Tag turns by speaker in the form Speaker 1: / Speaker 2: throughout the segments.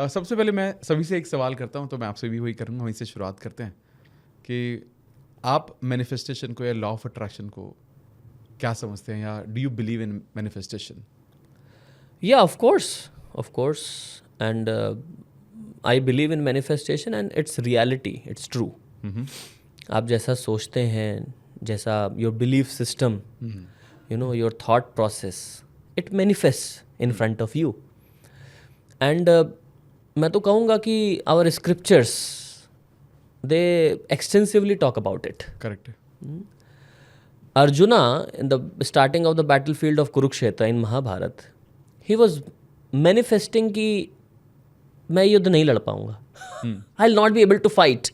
Speaker 1: सबसे पहले मैं सभी से एक सवाल करता हूँ, तो मैं आपसे भी वही करूँगा, वहीं से शुरुआत करते हैं कि आप मैनिफेस्टेशन को या लॉ ऑफ अट्रैक्शन को क्या समझते हैं, या do you believe in manifestation?
Speaker 2: Yeah, of course, and I believe in manifestation and it's reality, it's true. आप जैसा सोचते हैं, जैसा your belief system, you know, your thought process, it manifests in front of you. And मैं तो कहूँगा कि our scriptures, they extensively talk about it.
Speaker 1: Correct है.
Speaker 2: Arjuna, in the starting of the battlefield of Kurukshetra in Mahabharat, he was manifesting कि मैं युद्ध नहीं लड़ पाऊंगा. I'll not be able to fight.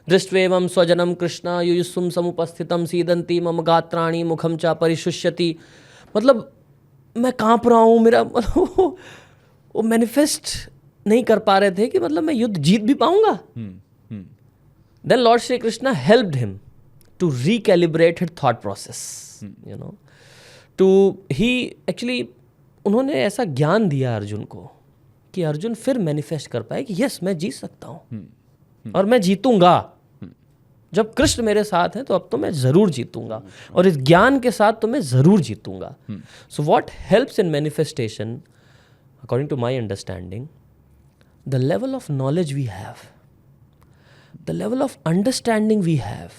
Speaker 2: दृष्ट्वेवं स्वजनम Krishna युयुस्सुम समुपस्थितम सीदंती मम गात्राणि मुखम च परिशुष्यति. मतलब मैं कांप रहा हूँ, मेरा मतलब वो मैनिफेस्ट नहीं कर पा रहे थे कि मतलब मैं युद्ध जीत भी पाऊंगा. Then Lord Shri Krishna helped him to recalibrate his thought process, you know, he उन्होंने ऐसा ज्ञान दिया अर्जुन को कि अर्जुन फिर मैनिफेस्ट कर पाए कि यस, मैं जीत सकता हूँ और मैं जीतूंगा. जब कृष्ण मेरे साथ हैं तो अब तो मैं ज़रूर जीतूंगा, और इस ज्ञान के साथ तो मैं ज़रूर जीतूंगा. So what helps in manifestation according to my understanding, the level of knowledge we have, the level of understanding we have.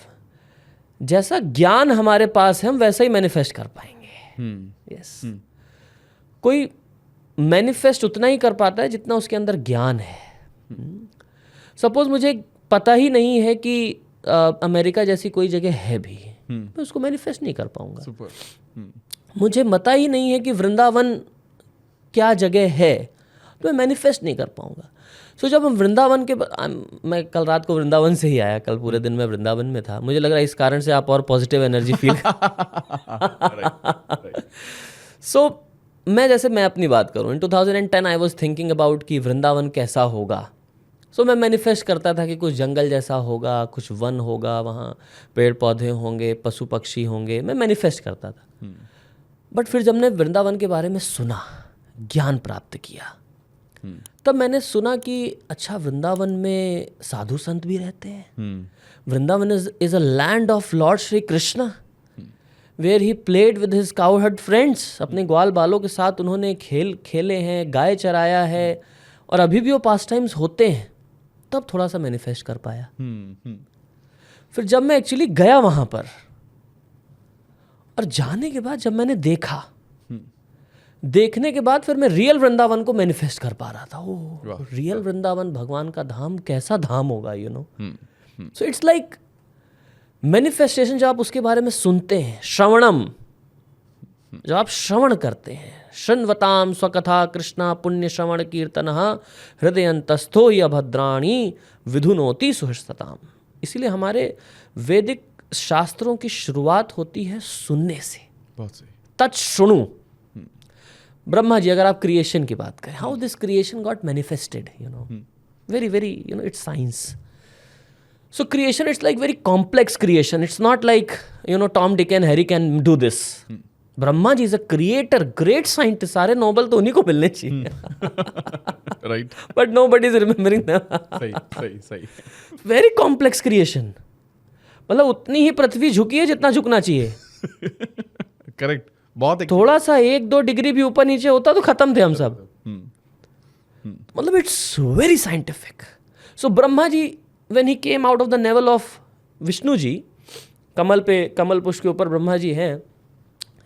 Speaker 2: जैसा ज्ञान हमारे पास है हम वैसा ही मैनिफेस्ट कर पाएंगे. यस. कोई मैनिफेस्ट उतना ही कर पाता है जितना उसके अंदर ज्ञान है. सपोज मुझे पता ही नहीं है कि अमेरिका जैसी कोई जगह है भी, मैं उसको मैनिफेस्ट नहीं कर पाऊंगा. मुझे पता ही नहीं है कि वृंदावन क्या जगह है, तो मैं मैनिफेस्ट नहीं कर पाऊंगा. सो जब हम वृंदावन के, मैं कल रात को वृंदावन से ही आया, कल पूरे दिन मैं वृंदावन में था. मुझे लग रहा है इस कारण से आप और पॉजिटिव एनर्जी फील. सो मैं अपनी बात करूँ, इन 2010 आई वॉज थिंकिंग अबाउट कि वृंदावन कैसा होगा. सो मैं मैनिफेस्ट करता था कि कुछ जंगल जैसा होगा, कुछ वन होगा, वहाँ पेड़ पौधे होंगे, पशु पक्षी होंगे, मैं मैनिफेस्ट करता था. बट फिर जब मैंने वृंदावन के बारे में सुना, ज्ञान प्राप्त किया, तब मैंने सुना कि अच्छा, वृंदावन में साधु संत भी रहते हैं. Vrindavan is a land of lord Shri Krishna, where he played with his cowherd friends. अपने ग्वाल बालों के साथ उन्होंने खेल खेले हैं, गाय चराया है, और अभी भी वो पास टाइम्स होते हैं. तब थोड़ा सा मैनिफेस्ट कर पाया. फिर जब मैं एक्चुअली गया वहाँ पर, और जाने के बाद जब मैंने देखा, देखने के बाद फिर मैं रियल वृंदावन को मैनिफेस्ट कर पा रहा था. ओह, रियल वृंदावन, भगवान का धाम कैसा धाम होगा, you know. So it's like manifestation. जब आप उसके बारे में सुनते हैं, श्रवणम, जब आप श्रवण करते हैं, शृण्वताम स्वकथा कृष्णा पुण्य श्रवण कीर्तन हृदयंतस्थो य भद्राणी विधुनोति सुहृतताम. इसीलिए हमारे वैदिक शास्त्रों की शुरुआत होती है सुनने से.
Speaker 1: बहुत सही.
Speaker 2: तत्शृणु. ब्रह्मा जी, अगर आप क्रिएशन की बात करें, how this creation got manifested, you know, very very, you know, it's science. So creation, it's like very complex creation. It's not like, you know, Tom, Dick and Harry can do this. Brahma ji is a creator, great scientist. सारे Nobel तो उन्हीं को मिलने चाहिए.
Speaker 1: Right.
Speaker 2: But nobody is remembering them.
Speaker 1: सही.
Speaker 2: Very complex creation. मतलब उतनी ही पृथ्वी झुकी है जितना झुकना चाहिए.
Speaker 1: करेक्ट. बहुत
Speaker 2: थोड़ा सा 1-2 डिग्री भी ऊपर नीचे होता तो खत्म थे हम सब. मतलब it's very scientific. So Brahma ji, when he came out of the navel of Vishnu ji, कमल पुष्प के ऊपर ब्रह्मा जी हैं,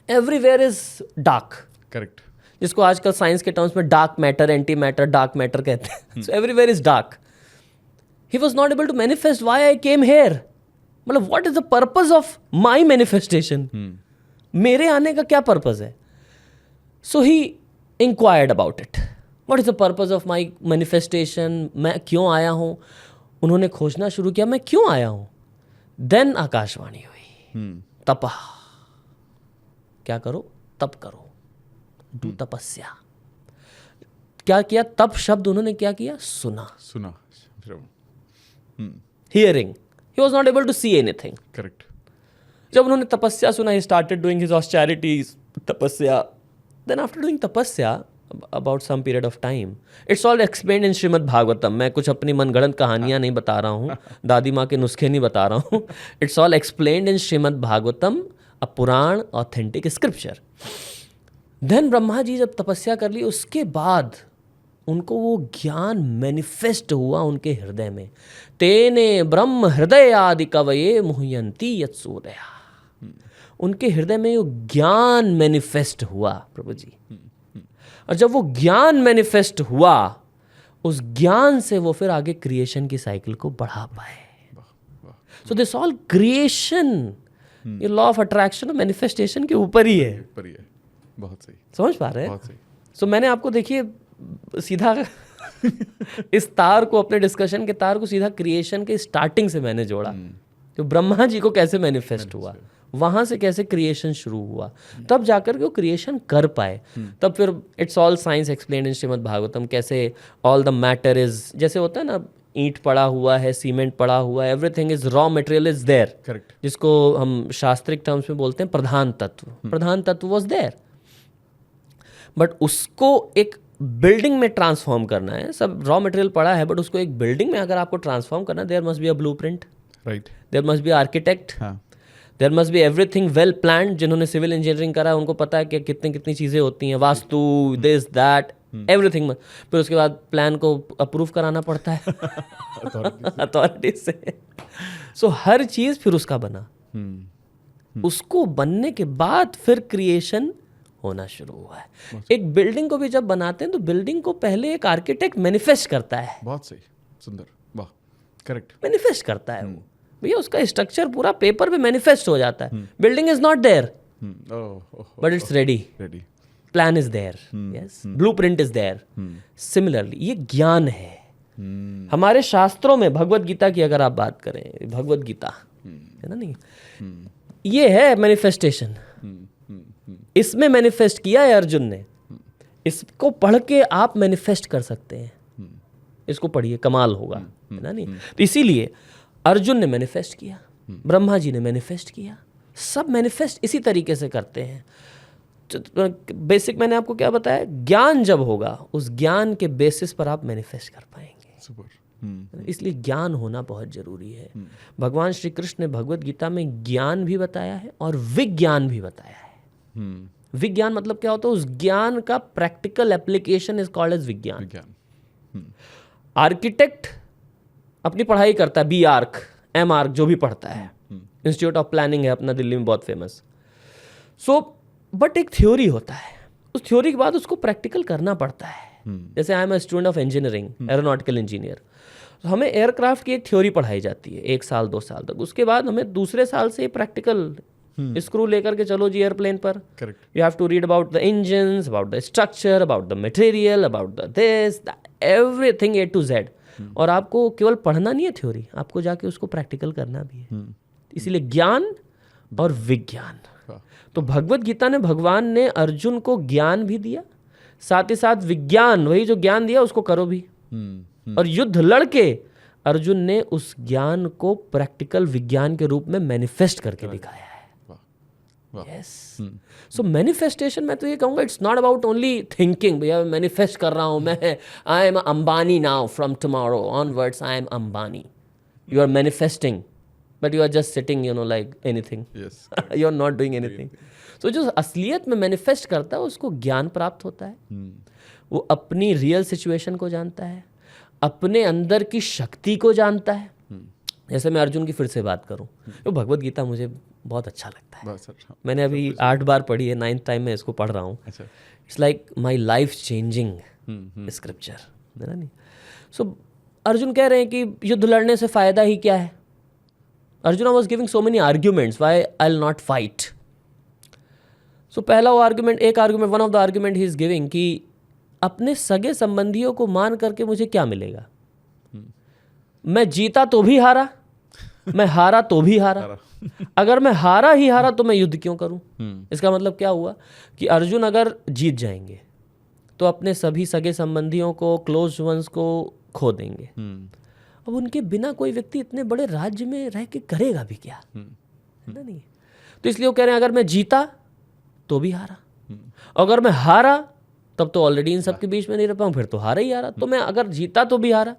Speaker 2: everywhere is dark.
Speaker 1: करेक्ट.
Speaker 2: जिसको आजकल साइंस के टर्म्स में dark matter, anti matter, dark matter कहते हैं. So everywhere is dark. He was not able to manifest why I came here. मतलब what is the purpose of my manifestation? मेरे आने का क्या पर्पज है? So he inquired about it. What is the purpose of my manifestation? मैं क्यों आया हूँ? उन्होंने खोजना शुरू किया, मैं क्यों आया हूं. देन आकाशवाणी हुई, तपः, क्या करो, तप करो, डू तपस्या. क्या किया? तप शब्द उन्होंने क्या किया? सुना. Hearing. He was not able to see anything.
Speaker 1: Correct.
Speaker 2: जब उन्होंने तपस्या सुना, he started doing his austerities, tapasya. Then after doing tapasya, about some period of time. It's all explained in Shrimad Bhagavatam. मैं कुछ अपनी मनगढ़ंत कहानियाँ नहीं बता रहा हूँ, दादी माँ के नुस्खे नहीं बता रहा हूँ. It's all explained in Shrimad Bhagavatam, a Purana, authentic scripture. Then Brahma ji जब तपस्या कर ली, उसके बाद उनको वो ज्ञान मैनिफेस्ट हुआ उनके हृदय में. तेने ब्रह्म हृदय आदि कवये मुह्यंती यत् सूरया. उनके हृदय में वो ज्ञान मैनिफेस्ट हुआ प्रभु जी. और जब वो ज्ञान मैनिफेस्ट हुआ, उस ज्ञान से वो फिर आगे क्रिएशन की साइकिल को बढ़ा पाए. सो दिस ऑल क्रिएशन, ये लॉ ऑफ अट्रैक्शन और मैनिफेस्टेशन के ऊपर ही है.
Speaker 1: बहुत सही.
Speaker 2: समझ पा रहे हैं?
Speaker 1: बहुत सही.
Speaker 2: सो मैंने आपको देखिए सीधा इस तार को, अपने डिस्कशन के तार को सीधा क्रिएशन के स्टार्टिंग से मैंने जोड़ा. तो ब्रह्मा जी को कैसे मैनिफेस्ट हुआ, वहां से कैसे क्रिएशन शुरू हुआ, तब जाकर के वो क्रिएशन कर पाए. तब फिर इट्स ऑल साइंस एक्सप्लेन्ड इन श्रीमद् भागवतम. कैसे ऑल द मैटर इज, जैसे होता है ना, ईंट पड़ा हुआ है, सीमेंट पड़ा हुआ है, everything is raw material is there.
Speaker 1: Correct.
Speaker 2: जिसको हम शास्त्रिक टर्म्स में बोलते हैं प्रधान तत्व. प्रधान तत्व वाज देयर, बट उसको एक बिल्डिंग में ट्रांसफॉर्म करना है. सब रॉ मटेरियल पड़ा है, बट उसको एक बिल्डिंग में अगर आपको ट्रांसफॉर्म करना है, there must be a blueprint,
Speaker 1: right.
Speaker 2: There must be architect, there must be everything well planned. जिन्होंने सिविल इंजीनियरिंग करा है उनको पता है कि कितनी कितनी चीज़ें होती हैं, वास्तु, दिस दैट, एवरीथिंग. फिर उसके बाद प्लान को अप्रूव कराना पड़ता है अथॉरिटी से. सो हर चीज़ फिर उसका बना. उसको बनने के बाद फिर क्रिएशन होना शुरू हुआ है. एक बिल्डिंग को भी जब बनाते हैं तो बिल्डिंग को पहले एक आर्किटेक्ट मैनिफेस्ट करता है.
Speaker 1: बहुत सही, सुंदर, वाह, करेक्ट.
Speaker 2: मैनिफेस्ट करता है वो भैया, उसका स्ट्रक्चर पूरा पेपर पे मैनिफेस्ट हो जाता है. Building is not there, but it's ready. Plan is there, yes, blueprint is there. Similarly ये ज्ञान है. हमारे शास्त्रों में भगवत गीता की अगर आप बात करें, भगवत गीता है ना, नहीं, ये है मैनिफेस्टेशन. इसमें मैनिफेस्ट किया है अर्जुन ने. इसको पढ़ के आप मैनिफेस्ट कर सकते हैं. इसको पढ़िए, कमाल होगा, है ना, नहीं. तो इसीलिए अर्जुन ने मैनिफेस्ट किया, ब्रह्मा जी ने मैनिफेस्ट किया. सब मैनिफेस्ट इसी तरीके से करते हैं. बेसिक मैंने आपको क्या बताया, ज्ञान जब होगा उस ज्ञान के बेसिस पर आप मैनिफेस्ट कर पाएंगे. सुपर. इसलिए ज्ञान होना बहुत जरूरी है. भगवान श्री कृष्ण ने भगवत गीता में ज्ञान भी बताया है और विज्ञान भी बताया है. विज्ञान मतलब क्या होता है, उस ज्ञान का practical application is called as vigyan. Architect अपनी पढ़ाई करता है, बी आर्क, एम आर्क, जो भी पढ़ता है, इंस्टीट्यूट ऑफ प्लानिंग है अपना दिल्ली में बहुत फेमस. सो बट एक थ्योरी होता है, उस थ्योरी के बाद उसको प्रैक्टिकल करना पड़ता है. जैसे I am a student of engineering, aeronautical engineer. हमें एयरक्राफ्ट की एक थ्योरी पढ़ाई जाती है 1 साल 2 साल तक. उसके बाद हमें दूसरे साल से प्रैक्टिकल स्क्रू लेकर के चलो जी एयरप्लेन पर. You have to read about the engines, about the structure, about the material, about the this, everything A to Z. और आपको केवल पढ़ना नहीं है थ्योरी, आपको जाके उसको प्रैक्टिकल करना भी है. इसीलिए ज्ञान और विज्ञान. तो भगवत गीता ने, भगवान ने अर्जुन को ज्ञान भी दिया, साथ ही साथ विज्ञान, वही जो ज्ञान दिया उसको करो भी. और युद्ध लड़के अर्जुन ने उस ज्ञान को प्रैक्टिकल विज्ञान के रूप में मैनिफेस्ट करके दिखाया है. यस. सो मैनिफेस्टेशन, मैं तो ये कहूँगा, it's not about only thinking, भैया मैनिफेस्ट कर रहा हूँ मैं, I am Ambani now, from tomorrow onwards I am Ambani. You are manifesting, but you are just sitting, you know, like anything. You are not doing anything. So जो असलियत में manifest करता है उसको ज्ञान प्राप्त होता है. वो अपनी रियल सिचुएशन को जानता है, अपने अंदर की शक्ति को जानता है. जैसे मैं अर्जुन की फिर से बात करूं, तो भगवत गीता मुझे बहुत अच्छा लगता है. मैंने अभी 8 बार पढ़ी है, 9th टाइम में इसको पढ़ रहा हूँ. It's like my life changing scripture, है ना, नहीं. सो अर्जुन कह रहे हैं कि युद्ध लड़ने से फायदा ही क्या है. Arjun was giving so many arguments why I will not fight. So पहला वो argument, one of the argument he is giving कि अपने सगे संबंधियों को मान करके मुझे क्या मिलेगा. मैं जीता तो भी हारा, मैं हारा तो भी हारा. अगर मैं हारा ही हारा तो मैं युद्ध क्यों करूं. इसका मतलब क्या हुआ कि अर्जुन अगर जीत जाएंगे तो अपने सभी सगे संबंधियों को, क्लोज वंस को खो देंगे. अब उनके बिना कोई व्यक्ति इतने बड़े राज्य में रह के करेगा भी क्या, है ना, नहीं. तो इसलिए वो कह रहे हैं अगर मैं जीता तो भी हारा, अगर मैं हारा तब तो ऑलरेडी इन सब के बीच में नहीं रह पाऊँ, फिर तो हारा ही हारा। तो मैं अगर जीता तो भी हारा,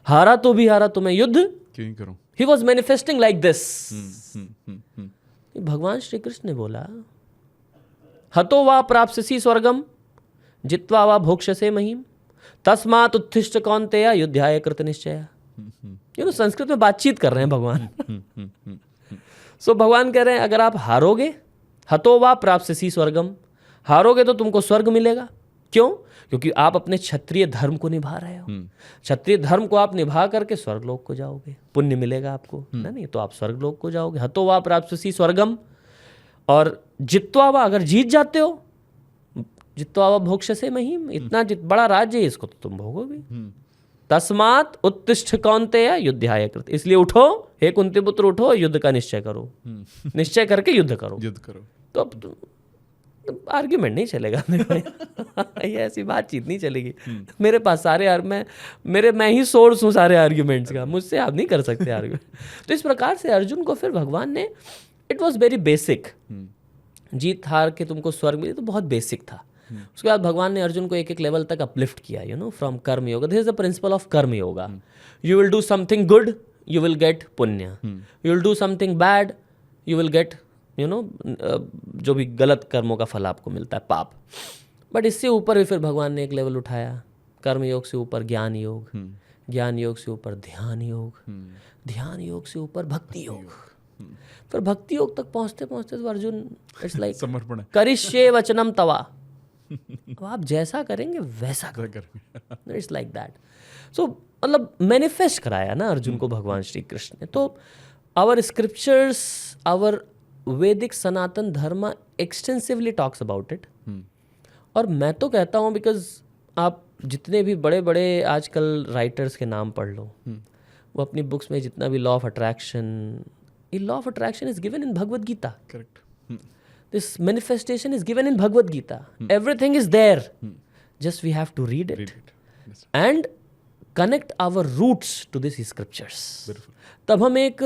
Speaker 2: हारा तो भी हारा, तो मैं युद्ध
Speaker 1: क्यों ही करूं?
Speaker 2: He was manifesting like this. भगवान श्री कृष्ण ने बोला, हतो वा प्राप्स्यसि स्वर्गम जित्वा वा भोक्ष्यसे महीम तस्मात् उत्तिष्ठ कौन्तेय युद्धाय कृत निश्चय। संस्कृत में बातचीत कर रहे हैं भगवान। सो भगवान कह रहे हैं अगर आप हारोगे, हतो वा प्राप्स्यसि स्वर्गम, हारोगे तो तुमको स्वर्ग मिलेगा। क्यों? क्योंकि आप अपने क्षत्रिय धर्म को निभा रहे हो। क्षत्रिय धर्म को आप निभा करके स्वर्ग लोक को जाओगे, पुण्य मिलेगा आपको, नहीं तो आप स्वर्ग लोक को जाओगे। हतो वा प्राप्स्यसि स्वर्गम, और जित्वा वा, अगर जीत जाते हो, जित्वा वा भोक्ष्यसे महीम, इतना बड़ा राज्य है, इसको तो तुम भोगोगे। तस्मात् उत्तिष्ठ कौन्तेय युद्धाय कृत, इसलिए उठो हे कुंती पुत्र, उठो, युद्ध का निश्चय करो, निश्चय करके युद्ध करो,
Speaker 1: युद्ध करो।
Speaker 2: तो अब आर्ग्यूमेंट नहीं चलेगा। ये ऐसी बातचीत नहीं चलेगी। मेरे पास सारे मैं ही सोर्स हूँ सारे आर्ग्यूमेंट्स का, मुझसे आप नहीं कर सकते आर्ग्यूमेंट। तो इस प्रकार से अर्जुन को फिर भगवान ने, इट वॉज वेरी बेसिक, जीत हार के तुमको स्वर्ग मिले तो बहुत बेसिक था। उसके बाद भगवान ने अर्जुन को एक एक लेवल तक अपलिफ्ट किया, from karma yoga. This is the principle of karma yoga. You will do something good, you will get punya, you will do something bad, you will get जो भी गलत कर्मों का फल आपको मिलता है, पाप। बट इससे ऊपर भी फिर भगवान ने एक लेवल उठाया, कर्म योग से ऊपर ज्ञान योग, ज्ञान योग से ऊपर ध्यान योग, ध्यान योग से ऊपर भक्ति योग। फिर भक्ति योग तक पहुंचते पहुंचते तो अर्जुन, इट्स लाइक
Speaker 1: समर्पण,
Speaker 2: करिष्ये वचनम तवा, अब आप जैसा करेंगे वैसा करेंगे, इट्स लाइक दैट। सो मतलब मैनिफेस्ट कराया ना अर्जुन को भगवान श्री कृष्ण ने। तो आवर स्क्रिप्चर्स, आवर वैदिक सनातन धर्म एक्सटेंसिवली टॉक्स अबाउट इट। और मैं तो कहता हूँ, बिकॉज आप जितने भी बड़े बड़े आजकल राइटर्स के नाम पढ़ लो, वो अपनी बुक्स में जितना भी लॉ ऑफ अट्रैक्शन, ये law of attraction is given in Bhagavad Gita.
Speaker 1: Correct.
Speaker 2: This manifestation is given in Bhagavad Gita. Everything is there. Just we have to read it.
Speaker 1: Yes.
Speaker 2: And connect our roots to these scriptures.
Speaker 1: Beautiful.
Speaker 2: तब हम एक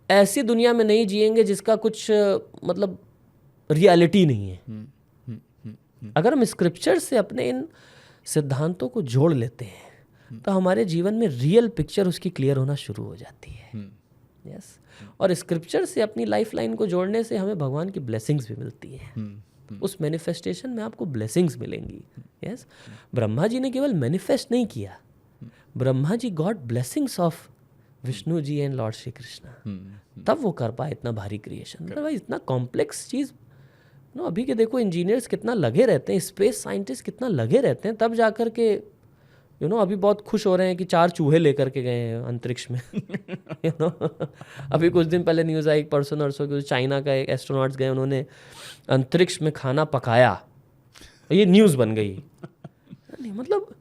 Speaker 2: ऐसी दुनिया में नहीं जिएंगे जिसका कुछ मतलब रियलिटी नहीं है। अगर हम स्क्रिप्चर से अपने इन सिद्धांतों को जोड़ लेते हैं तो हमारे जीवन में रियल पिक्चर उसकी क्लियर होना शुरू हो जाती है। यस। और स्क्रिप्चर से अपनी लाइफ लाइन को जोड़ने से हमें भगवान की ब्लेसिंग्स भी मिलती हैं। उस मैनिफेस्टेशन में आपको ब्लेसिंग्स मिलेंगी। यस। ब्रह्मा जी ने केवल मैनिफेस्ट नहीं किया, Brahma ji got blessings of Vishnu ji and lord Shri Krishna, तब वो कर पाए इतना भारी क्रिएशन। अदरवाइज इतना कॉम्प्लेक्स चीज़ अभी के देखो, इंजीनियर्स कितना लगे रहते हैं, स्पेस साइंटिस्ट कितना लगे रहते हैं, तब जाकर के अभी बहुत खुश हो रहे हैं कि 4 चूहे लेकर के गए हैं अंतरिक्ष में। अभी कुछ दिन पहले न्यूज़ आई, परसों नरसों की, चाइना का एक एस्ट्रोनॉट्स गए, उन्होंने अंतरिक्ष में खाना पकाया, ये न्यूज़ बन गई। नहीं मतलब,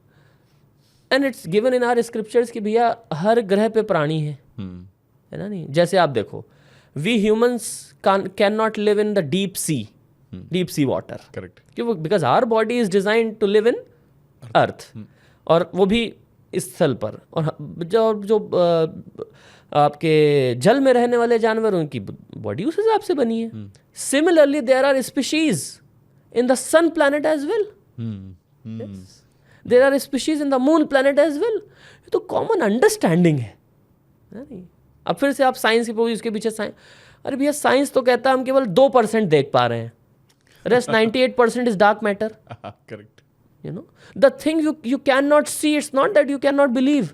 Speaker 2: and it's given in our scriptures कि भैया हर ग्रह पे प्राणी है ना। नहीं, जैसे आप देखो, we humans can not live in the deep sea water.
Speaker 1: Correct.
Speaker 2: क्यों? Because our body is designed to live in earth, और वो भी स्थल पर। और जो आपके जल में रहने वाले जानवर, उनकी बॉडी उस हिसाब से बनी है। Similarly there are species in the sun planet as well, there are species in the moon planet as well. ये तो कॉमन अंडरस्टैंडिंग है नहीं? अब फिर से आप साइंस की उसके पीछे साइंस, अरे भैया साइंस तो कहता है हम केवल 2% देख पा रहे हैं, rest 98% is dark matter.
Speaker 1: Correct.
Speaker 2: The thing you cannot see, it's not that you cannot believe.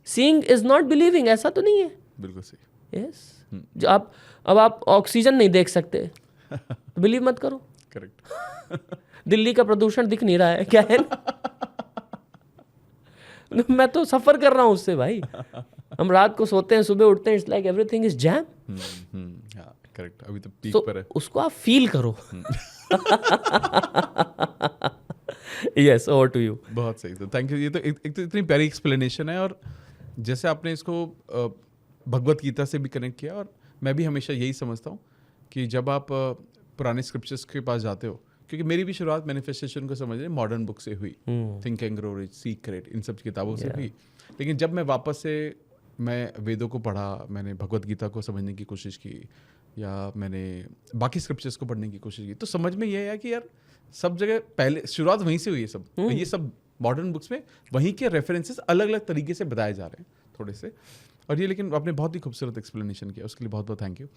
Speaker 2: Seeing is not believing, ऐसा तो नहीं है।
Speaker 1: बिल्कुल सही।
Speaker 2: Yes. जो अब आप ऑक्सीजन नहीं देख सकते तो बिलीव मत करो।
Speaker 1: करेक्ट।
Speaker 2: दिल्ली का प्रदूषण दिख नहीं रहा है, क्या है मैं तो सफर कर रहा हूँ उससे भाई। हम रात को सोते हैं, सुबह उठते हैं, it's like everything is jam.
Speaker 1: Correct. अभी तो पीक पर है,
Speaker 2: उसको आप फील करो। Yes, over to you.
Speaker 1: बहुत सही। तो थैंक यू। ये तो एक तो इतनी प्यारी एक्सप्लेनेशन है, और जैसे आपने इसको भगवत गीता से भी कनेक्ट किया, और मैं भी हमेशा यही समझता हूँ कि जब आप पुराने स्क्रिप्चर्स के पास जाते हो, क्योंकि मेरी भी शुरुआत मैनिफेस्टेशन को समझने मॉडर्न बुक से हुई, think and grow rich, secret, इन सब किताबों से हुई। लेकिन जब मैं वापस से मैं वेदों को पढ़ा, मैंने भगवत गीता को समझने की कोशिश की, या मैंने बाकी स्क्रिप्चर्स को पढ़ने की कोशिश की, तो समझ में ये आया कि यार सब जगह पहले शुरुआत वहीं से हुई है। सब ये सब मॉडर्न बुक्स में वहीं के रेफरेंसेस अलग अलग तरीके से बताए जा रहे हैं थोड़े से। और ये लेकिन आपने बहुत ही खूबसूरत एक्सप्लेनेशन किया, उसके लिए बहुत बहुत थैंक यू।